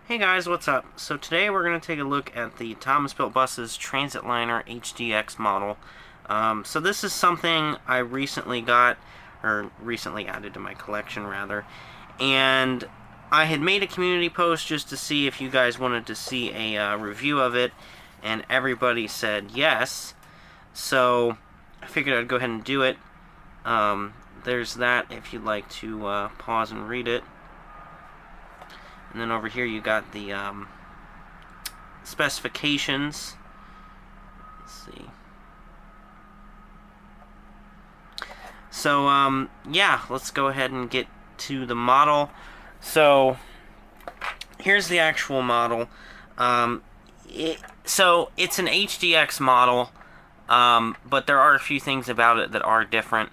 Hey guys, what's up? So today we're going to take a look at the Thomas Built Buses Transit Liner HDX model. So this is something I recently got, or recently added to my collection rather, and I had made a community post just to see if you guys wanted to see a review of it, and everybody said yes, so I figured I'd go ahead and do it. There's that if you'd like to pause and read it. And then over here you got the specifications. Let's see. So, yeah, let's go ahead and get to the model. So, here's the actual model. So, it's an HDX model, but there are a few things about it that are different.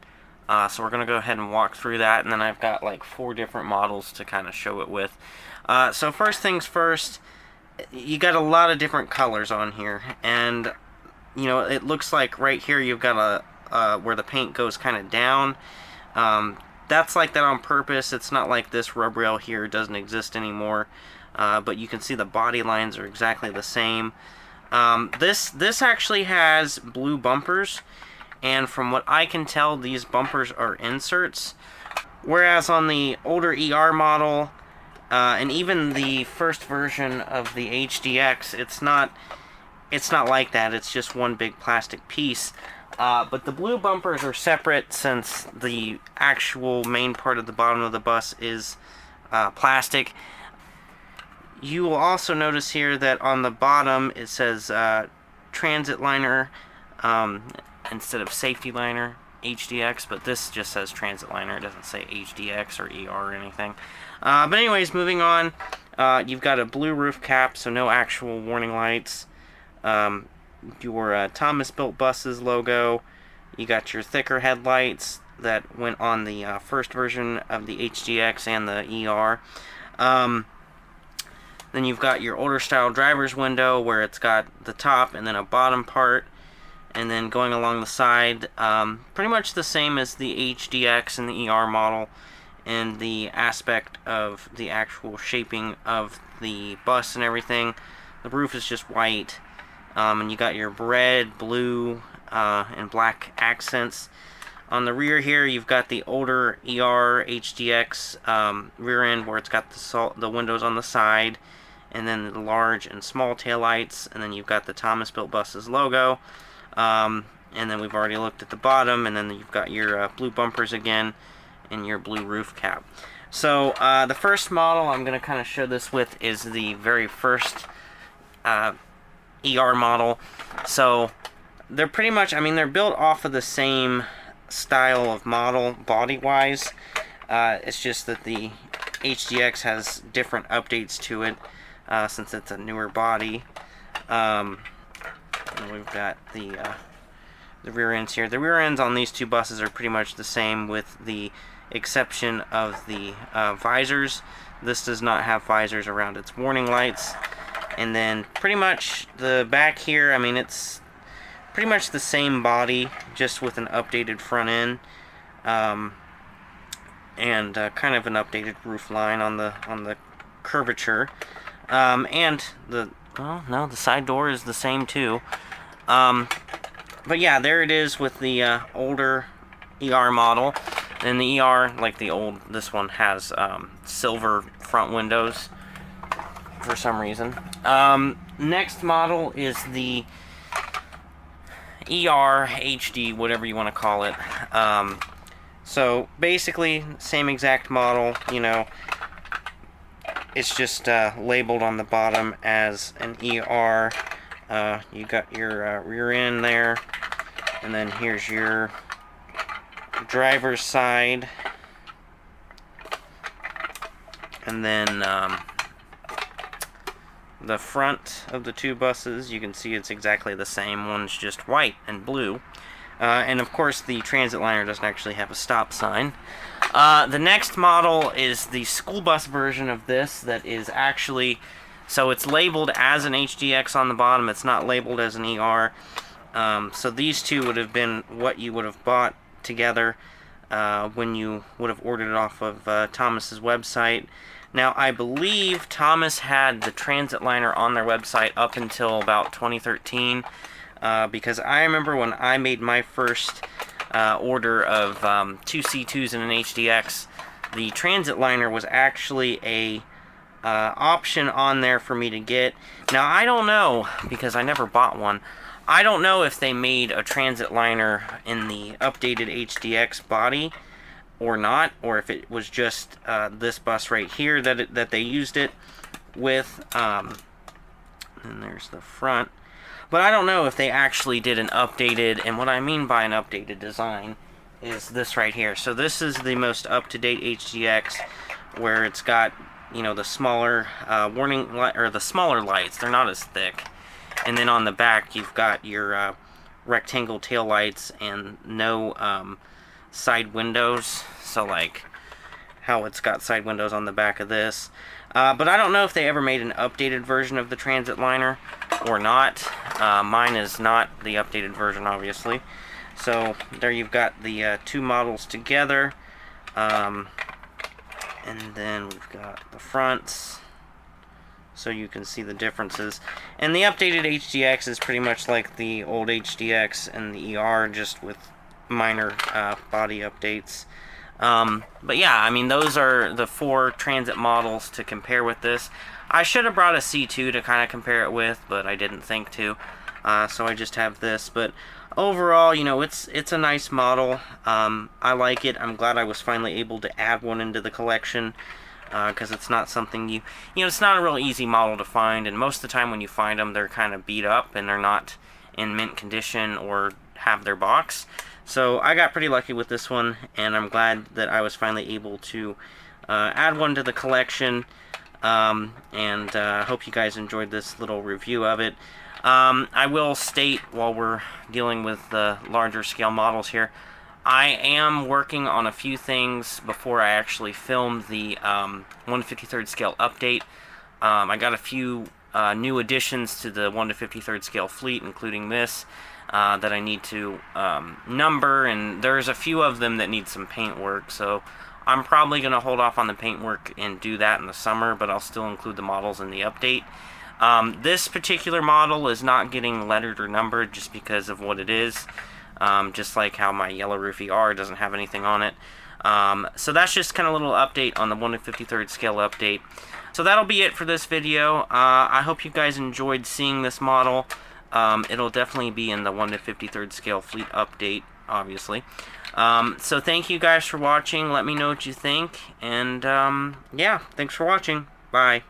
So we're going to go ahead and walk through that, and then I've got like 4 different models to kind of show it with. So first things first, you got a lot of different colors on here, and you know, it looks like right here you've got where the paint goes kind of down. That's like that on purpose. It's not like this rub rail here doesn't exist anymore, but you can see the body lines are exactly the same. This actually has blue bumpers, and from what I can tell, these bumpers are inserts, whereas on the older ER model, and even the first version of the HDX, it's not like that. It's just one big plastic piece. But the blue bumpers are separate, since the actual main part of the bottom of the bus is plastic. You will also notice here that on the bottom it says Transit Liner instead of Safety Liner HDX, but this just says Transit Liner. It doesn't say HDX or ER or anything. But anyways, moving on, you've got a blue roof cap, so no actual warning lights. Your Thomas Built Buses logo. You got your thicker headlights that went on the first version of the HDX and the ER. Then you've got your older style driver's window, where it's got the top and then a bottom part, and then going along the side, pretty much the same as the HDX and the ER model, and the aspect of the actual shaping of the bus and everything. The roof is just white, and you got your red, blue, and black accents. On the rear here, you've got the older ER HDX rear end, where it's got the windows on the side, and then the large and small taillights, and then you've got the Thomas Built Buses logo. And then we've already looked at the bottom, and then you've got your blue bumpers again, and your blue roof cap. So the first model I'm going to kind of show this with is the very first ER model. So they're pretty much, I mean, they're built off of the same style of model body-wise. It's just that the HDX has different updates to it, since it's a newer body. And we've got the rear ends here. The rear ends on these two buses are pretty much the same, with the exception of the visors. This does not have visors around its warning lights. And then pretty much the back here, I mean, it's pretty much the same body, just with an updated front end, and kind of an updated roof line on the curvature. And well, no, the side door is the same too. But yeah, there it is with the older ER model. And the ER, like this one has silver front windows for some reason. Next model is the ER HD, whatever you want to call it. So basically, same exact model, you know. It's just labeled on the bottom as an ER. You got your rear end there, and then here's your driver's side, and then the front of the two buses, you can see it's exactly the same. One's just white and blue, and of course the Transit Liner doesn't actually have a stop sign. The next model is the school bus version of this that is actually, so it's labeled as an HDX on the bottom, it's not labeled as an ER. So these two would have been what you would have bought together when you would have ordered it off of Thomas's website. Now, I believe Thomas had the Transit Liner on their website up until about 2013, because I remember when I made my first order of 2 C2s and an HDX, the Transit Liner was actually a option on there for me to get. Now, I don't know, because I never bought one, I don't know if they made a Transit Liner in the updated HDX body or not, or if it was just this bus right here that they used it with. And there's the front. But I don't know if they actually did an updated, and what I mean by an updated design is this right here. So this is the most up-to-date HDX, where it's got, you know, the smaller warning light, or the smaller lights. They're not as thick. And then on the back, you've got your rectangle tail lights and no side windows. So like how it's got side windows on the back of this. But I don't know if they ever made an updated version of the Transit Liner or not. Mine is not the updated version, obviously. So there you've got the two models together. And then we've got the fronts, so you can see the differences. And the updated HDX is pretty much like the old HDX and the ER, just with minor body updates. But yeah, I mean, those are the 4 Transit models to compare with this. I should have brought a C2 to kind of compare it with, but I didn't think to. So I just have this. But overall, you know, it's a nice model. I like it. I'm glad I was finally able to add one into the collection, because it's not something you know, it's not a real easy model to find, and most of the time when you find them, they're kind of beat up and they're not in mint condition or have their box. So I got pretty lucky with this one, and I'm glad that I was finally able to add one to the collection. And hope you guys enjoyed this little review of it. I will state, while we're dealing with the larger scale models here, I am working on a few things before I actually film the 1/53rd scale update. I got a few new additions to the 1/53rd scale fleet, including this, that I need to number, and there's a few of them that need some paint work, so I'm probably going to hold off on the paint work and do that in the summer, but I'll still include the models in the update. This particular model is not getting lettered or numbered just because of what it is, just like how my Yellow Roof ER doesn't have anything on it. So that's just kind of a little update on the 1/53rd scale update. So that'll be it for this video. I hope you guys enjoyed seeing this model. It'll definitely be in the 1/53rd scale fleet update, obviously. So thank you guys for watching. Let me know what you think. And yeah, thanks for watching. Bye.